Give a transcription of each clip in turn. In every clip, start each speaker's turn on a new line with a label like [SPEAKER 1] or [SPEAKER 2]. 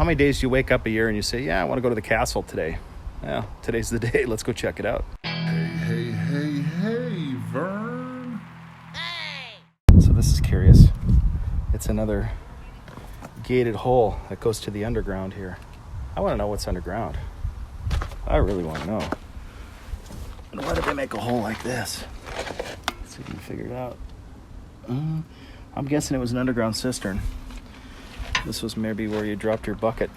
[SPEAKER 1] How many days do you wake up a year and you say, yeah, I want to go to the castle today? Well, today's the day. Let's go check it out.
[SPEAKER 2] Hey, Vern.
[SPEAKER 1] So this is curious. It's another gated hole that goes to the underground here. I want to know what's underground. I really want to know. And why did they make a hole like this? Let's see if we can figure it out. I'm guessing it was an underground cistern. This was maybe where you dropped your bucket.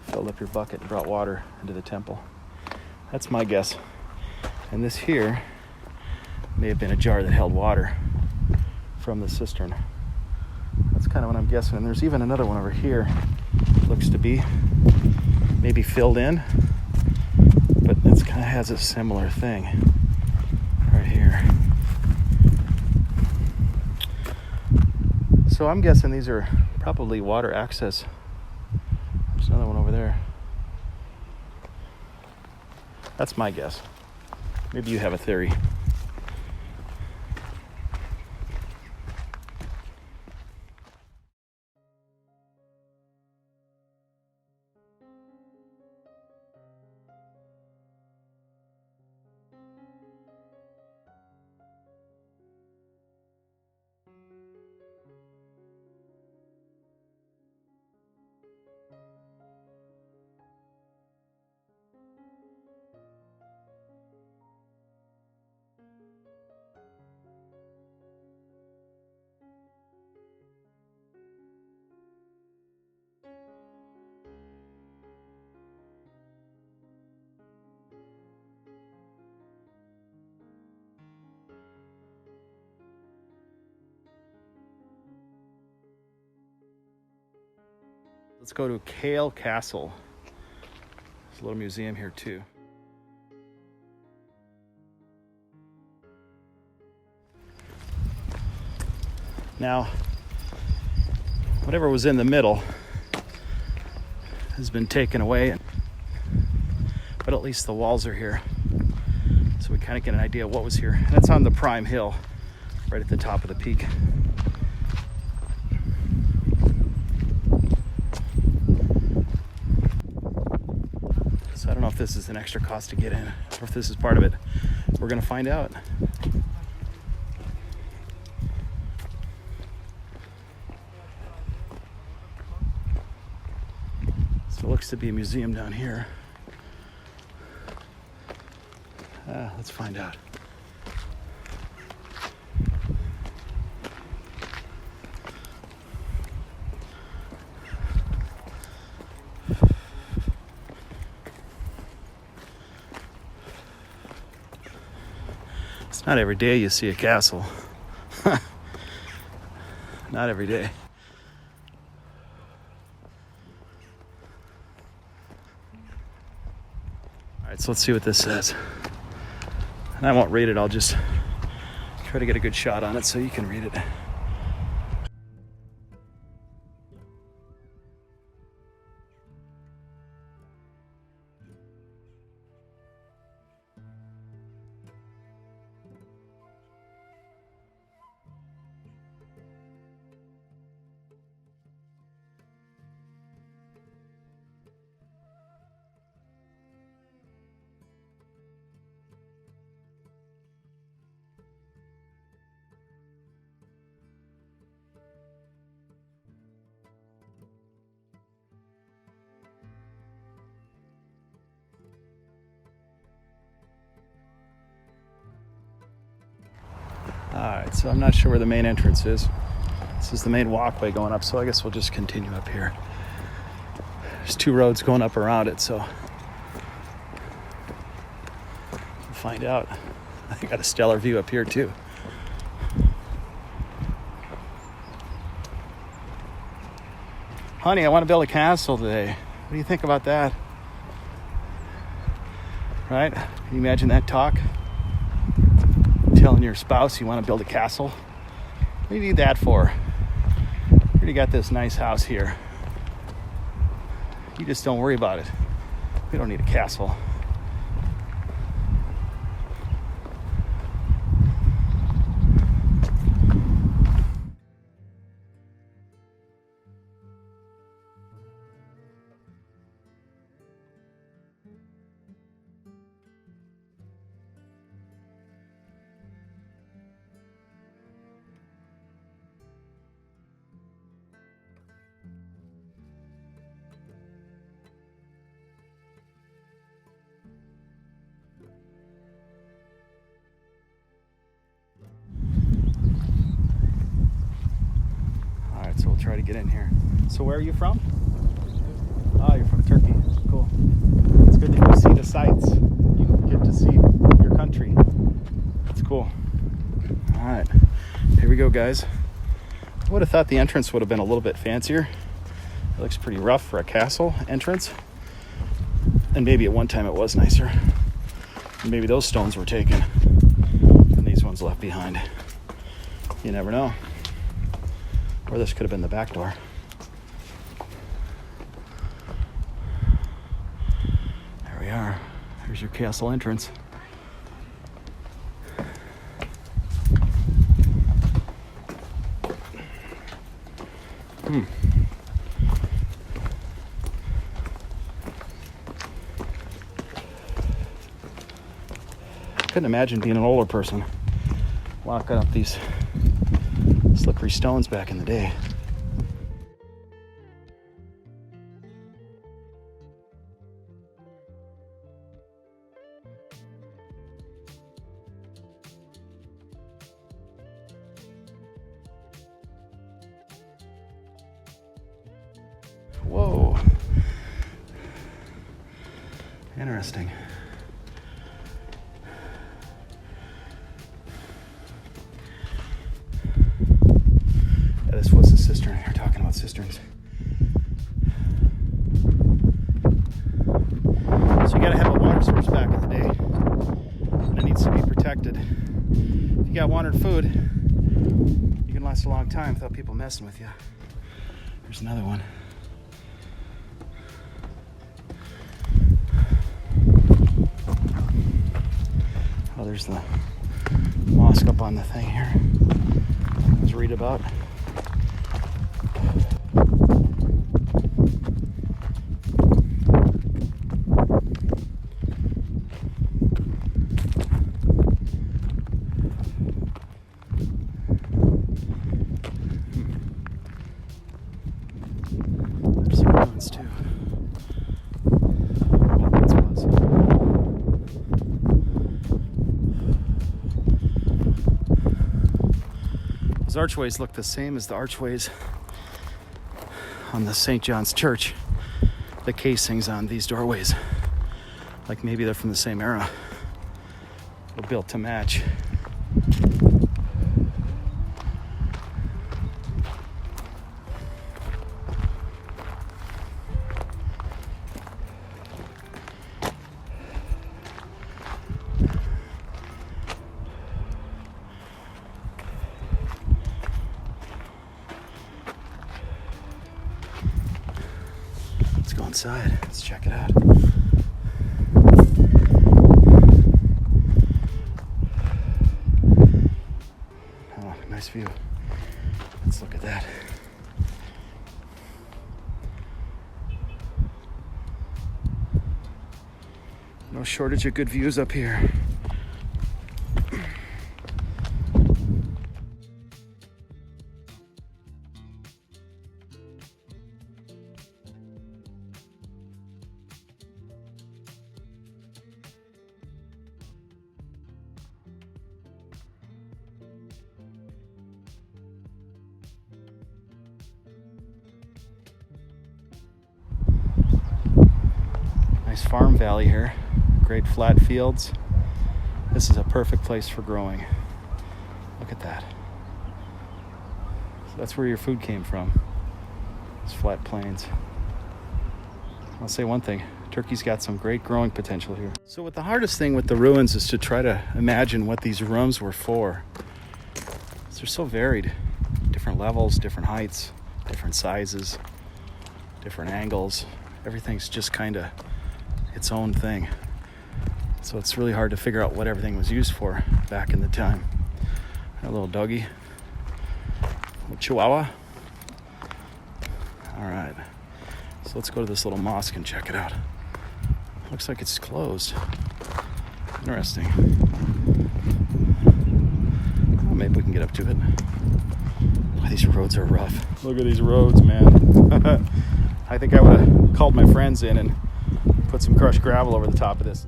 [SPEAKER 1] Filled up your bucket and brought water into the temple. That's my guess. And this here may have been a jar that held water from the cistern. That's kind of what I'm guessing. And there's even another one over here. Looks to be maybe filled in, but it kind of has a similar thing right here. So I'm guessing these are probably water access. There's another one over there. That's my guess. Maybe you have a theory. Let's go to Kale Castle. There's a little museum here too. Now, whatever was in the middle has been taken away, but at least the walls are here. So we kind of get an idea of what was here. And that's on the prime hill, right at the top of the peak. I don't know if this is an extra cost to get in or if this is part of it. We're gonna find out. So it looks to be a museum down here. Let's find out. It's not every day you see a castle. Not every day. All right, so let's see what this says. And I won't read it, I'll just try to get a good shot on it so you can read it. Alright, so I'm not sure where the main entrance is. This is the main walkway going up, so I guess we'll just continue up here. There's two roads going up around it, so we'll find out. I got a stellar view up here too. Honey, I want to build a castle today. What do you think about that? Right? Can you imagine that talk? Telling your spouse you want to build a castle. What do you need that for? You already got this nice house here. You just don't worry about it. We don't need a castle. try to get in here. So where are you from? Oh, you're from Turkey. Cool. It's good that you see the sights. You get to see your country. That's cool. All right, here we go, guys. I would have thought the entrance would have been a little bit fancier. It looks pretty rough for a castle entrance. And maybe at one time it was nicer. And maybe those stones were taken and these ones left behind. You never know. Or this could have been the back door. There we are. Here's your castle entrance. Couldn't imagine being an older person walking up these slippery stones back in the day. Whoa. Interesting. Yeah, this was a cistern. You're talking about cisterns. So you gotta have a water source back in the day. And it needs to be protected. If you got watered food, you can last a long time without people messing with you. There's another one. Oh, there's the mosque up on the thing here. Let's read about. There's some ruins too. Those archways look the same as the archways on the St. John's Church. The casings on these doorways, like maybe they're from the same era, or built to match. Let's go inside. Let's check it out. Oh, nice view. Let's look at that. No shortage of good views up here. Nice farm valley here. Great flat fields. This is a perfect place for growing. Look at that. So that's where your food came from. It's flat plains. I'll say one thing, Turkey's got some great growing potential here. So what the hardest thing with the ruins is to try to imagine what these rooms were for. They're so varied. Different levels, different heights, different sizes, different angles. Everything's just kind of its own thing. So it's really hard to figure out what everything was used for back in the time. A little doggy, a little chihuahua. All right, so let's go to this little mosque and check it out. Looks like it's closed. Interesting. Well, maybe we can get up to it. Boy, these roads are rough. Look at these roads, man. I think I would have called my friends in and put some crushed gravel over the top of this.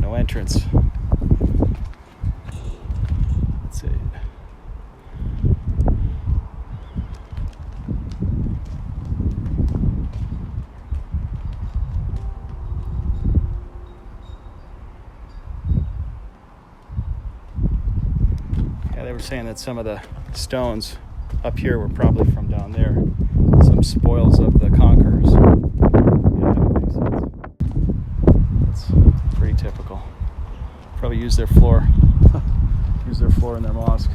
[SPEAKER 1] No entrance. they were saying that some of the stones up here were probably from down there. Some spoils of the conquerors. Yeah, that would make sense. That's pretty typical. Probably use their floor. Use their floor in their mosque.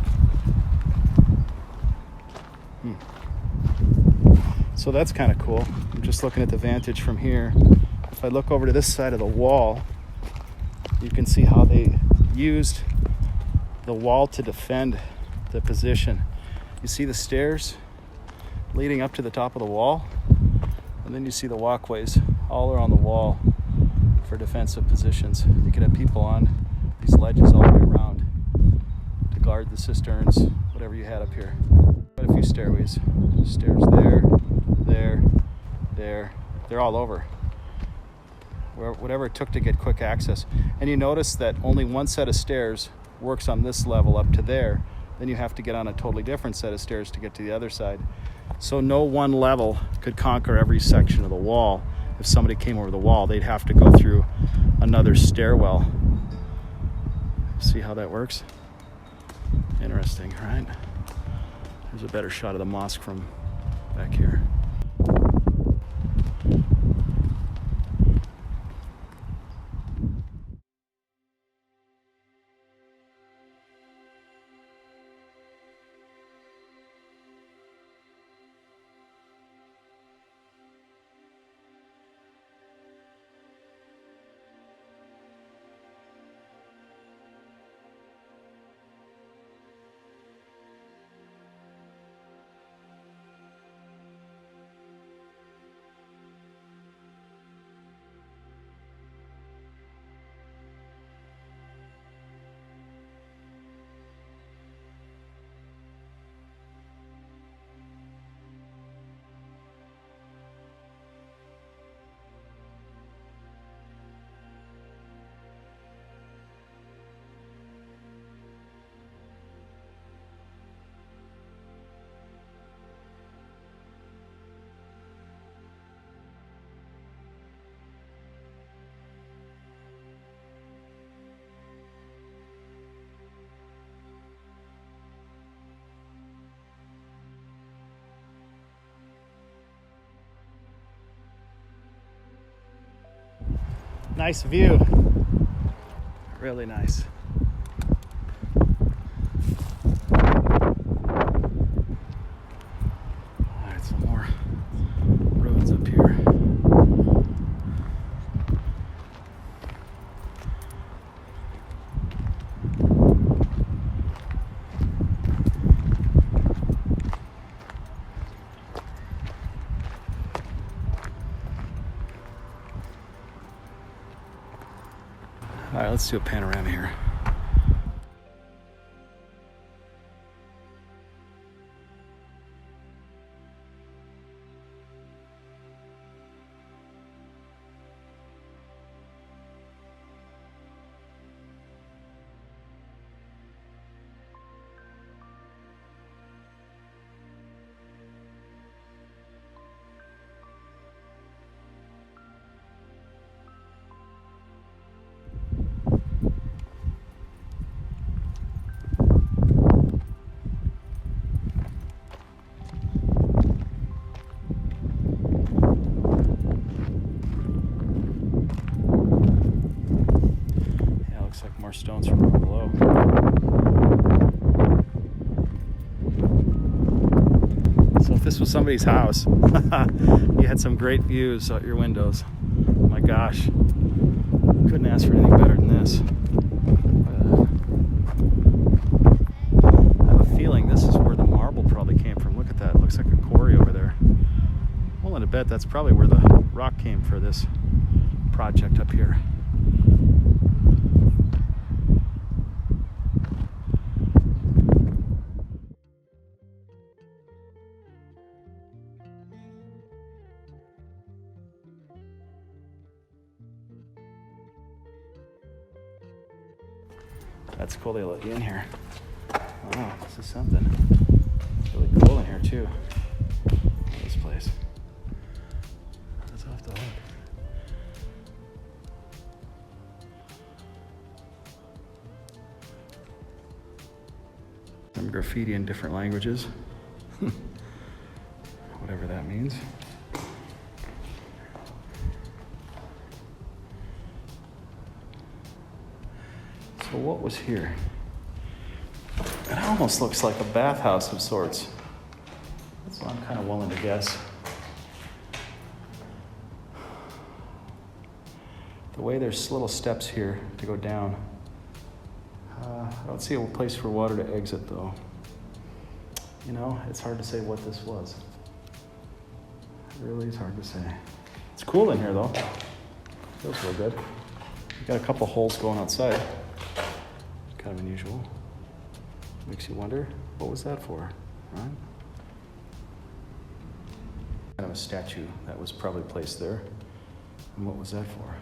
[SPEAKER 1] So that's kind of cool. I'm just looking at the vantage from here. If I look over to this side of the wall, you can see how they used the wall to defend the position. You see the stairs leading up to the top of the wall, and then you see the walkways all around the wall for defensive positions. You can have people on these ledges all the way around to guard the cisterns, whatever you had up here. Quite a few stairways. Stairs there, there. They're all over. Whatever it took to get quick access. And you notice that only one set of stairs works on this level up to there. Then you have to get on a totally different set of stairs to get to the other side. So no one level could conquer every section of the wall. If somebody came over the wall, they'd have to go through another stairwell. See how that works? Interesting, right? There's a better shot of the mosque from back here. Nice view. Really nice. Alright, some more roads up here. All right, let's do a panorama here. Stones from below. So if this was somebody's house, you had some great views out your windows. Oh my gosh, couldn't ask for anything better than this. I have a feeling this is where the marble probably came from. Look at that, it looks like a quarry over there. I'm willing to bet that's probably where the rock came for this project up here. That's cool they let you in here. Wow, this is something. It's really cool in here too. This place. That's off the hook. some graffiti in different languages. Whatever that means. So what was here? It almost looks like a bathhouse of sorts. That's what I'm kind of willing to guess. The way there's little steps here to go down. I don't see a place for water to exit though. You know, it's hard to say what this was. It really is hard to say. It's cool in here though. Feels real good. You got a couple holes going outside. Kind of unusual. Makes you wonder, what was that for, right? Kind of a statue that was probably placed there. And what was that for?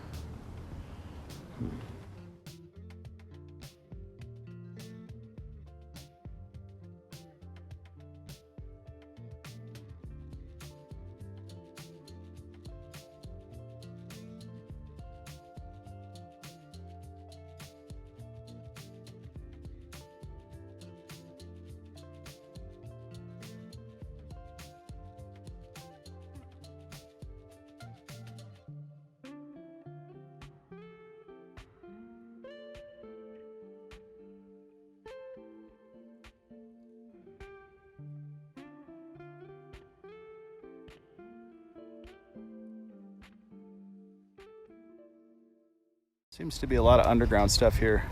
[SPEAKER 1] Seems to be a lot of underground stuff here.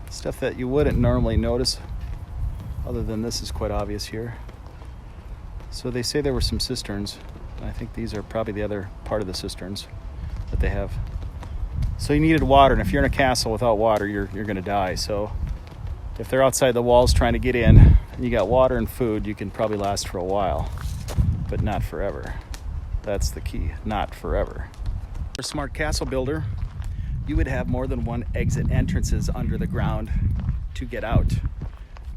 [SPEAKER 1] Stuff that you wouldn't normally notice, other than this is quite obvious here. So they say there were some cisterns. I think these are probably the other part of the cisterns that they have. So you needed water, and if you're in a castle without water, you're gonna die. So if they're outside the walls trying to get in, and you got water and food, you can probably last for a while, but not forever. That's the key, not forever. For a smart castle builder, you would have more than one exit entrances under the ground to get out.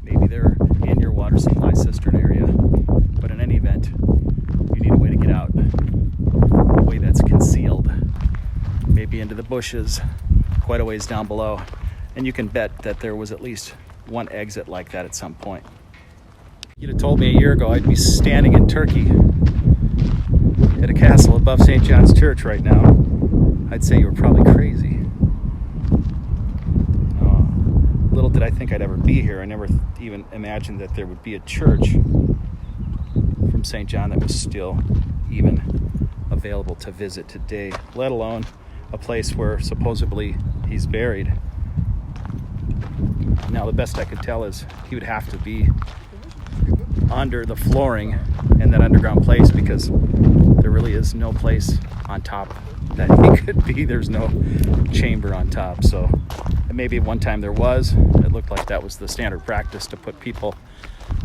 [SPEAKER 1] Maybe they're in your water supply cistern area, but in any event, you need a way to get out. A way that's concealed, maybe into the bushes, quite a ways down below. And you can bet that there was at least one exit like that at some point. You'd have told me a year ago I'd be standing in Turkey at a castle above St. John's Church right now. I'd say you were probably crazy. Little did I think I'd ever be here. I never even imagined that there would be a church from St. John that was still even available to visit today, let alone a place where supposedly he's buried. Now, the best I could tell is he would have to be under the flooring in that underground place, because there really is no place on top that he could be. There's no chamber on top. So maybe one time there was. It looked like that was the standard practice to put people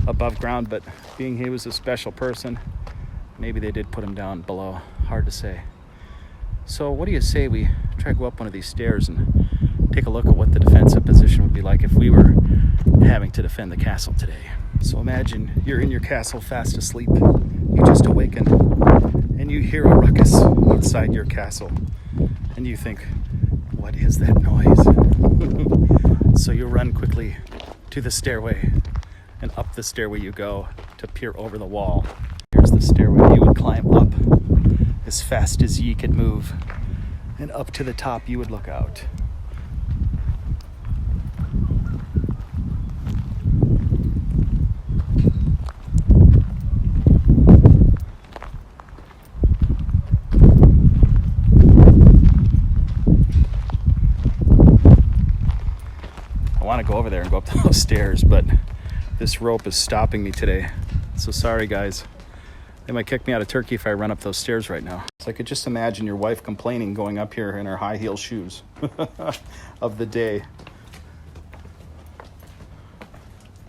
[SPEAKER 1] above ground, but being he was a special person, maybe they did put him down below. Hard to say. So what do you say we try to go up one of these stairs and take a look at what the defensive position would be like if we were having to defend the castle today? So imagine you're in your castle fast asleep. You just awaken and you hear a ruckus outside your castle, and you think, what is that noise? So you run quickly to the stairway, and up the stairway you go to peer over the wall. Here's the stairway you would climb up as fast as ye could move, and up to the top you would look out. I want to go over there and go up those stairs, but this rope is stopping me today. So sorry, guys. They might kick me out of Turkey if I run up those stairs right now. So I could just imagine your wife complaining going up here in her high heel shoes of the day.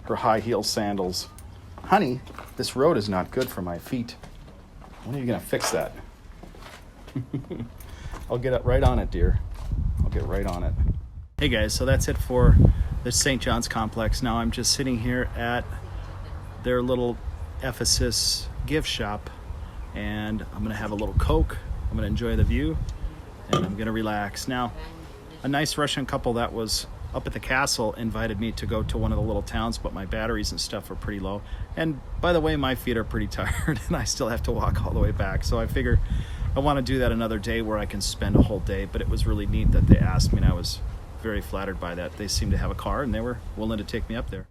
[SPEAKER 1] Her high heel sandals. Honey, this road is not good for my feet. When are you going to fix that? I'll get right on it, dear. I'll get right on it. Hey guys, so that's it for the St. John's complex. Now I'm just sitting here at their little Ephesus gift shop, and I'm gonna have a little Coke. I'm gonna enjoy the view, and I'm gonna relax. Now, a nice Russian couple that was up at the castle invited me to go to one of the little towns, but my batteries and stuff are pretty low. And by the way, my feet are pretty tired and I still have to walk all the way back. So I figure I want to do that another day where I can spend a whole day. But it was really neat that they asked me, and I was very flattered by that. They seemed to have a car and they were willing to take me up there.